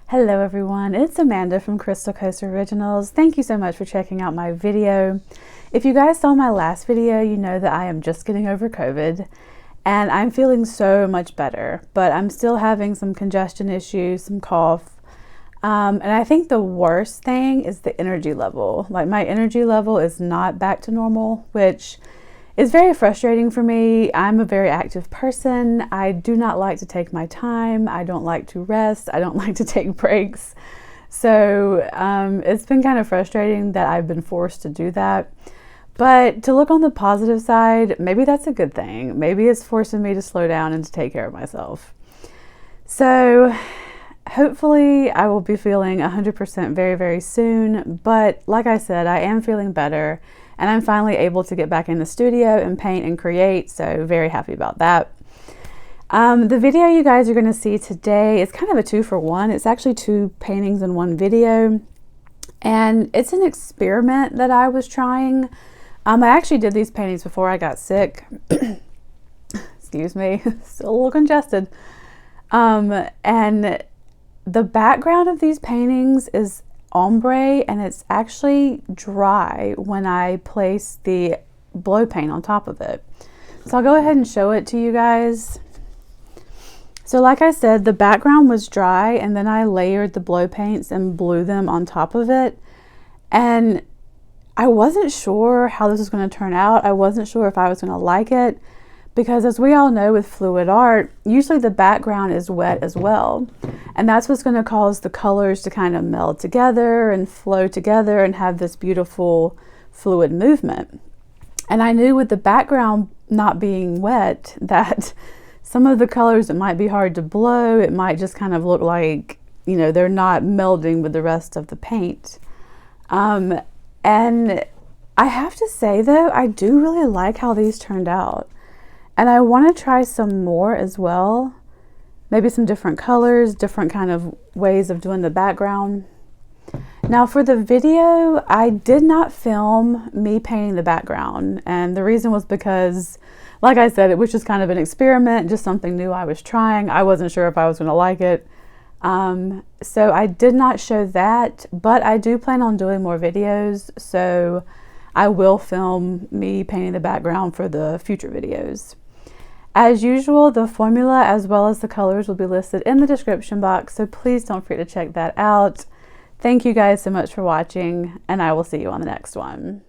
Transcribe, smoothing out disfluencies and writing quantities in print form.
Hello everyone, it's Amanda from Crystal Coast Originals. Thank you so much for checking out my video. If you guys saw my last video, you know that I am just getting over COVID and I'm feeling so much better, but I'm still having some congestion issues, some cough. And I think the worst thing is the energy level. Like my energy level is not back to normal, which is very frustrating for me. I'm a very active person. I do not like to take my time. I don't like to rest. I don't like to take breaks. So it's been kind of frustrating that I've been forced to do that. But to look on the positive side, maybe that's a good thing. Maybe it's forcing me to slow down and to take care of myself. So hopefully I will be feeling 100% very, very soon. But like I said, I am feeling better. And I'm finally able to get back in the studio and paint and create, so very happy about that. The video you guys are going to see today is kind of a 2-for-1. It's actually 2 paintings in 1 video, and it's an experiment that I was trying. I actually did these paintings before I got sick. Excuse me, still a little congested. And the background of these paintings is ombre, and it's actually dry when I place the blow paint on top of it. So I'll go ahead and show it to you guys. So like I said, the background was dry and then I layered the blow paints and blew them on top of it. And I wasn't sure how this was going to turn out. I wasn't sure if I was going to like it, because as we all know with fluid art, usually the background is wet as well. And that's what's going to cause the colors to kind of meld together and flow together and have this beautiful fluid movement. And I knew with the background not being wet that some of the colors, it might be hard to blow. It might just kind of look like, you know, they're not melding with the rest of the paint. And I have to say though, I do really like how these turned out. And I want to try some more as well. Maybe some different colors, different kind of ways of doing the background. Now for the video, I did not film me painting the background. And the reason was because, like I said, it was just kind of an experiment, just something new I was trying. I wasn't sure if I was going to like it. So I did not show that, but I do plan on doing more videos. So I will film me painting the background for the future videos. As usual, the formula as well as the colors will be listed in the description box, so please don't forget to check that out. Thank you guys so much for watching, and I will see you on the next one.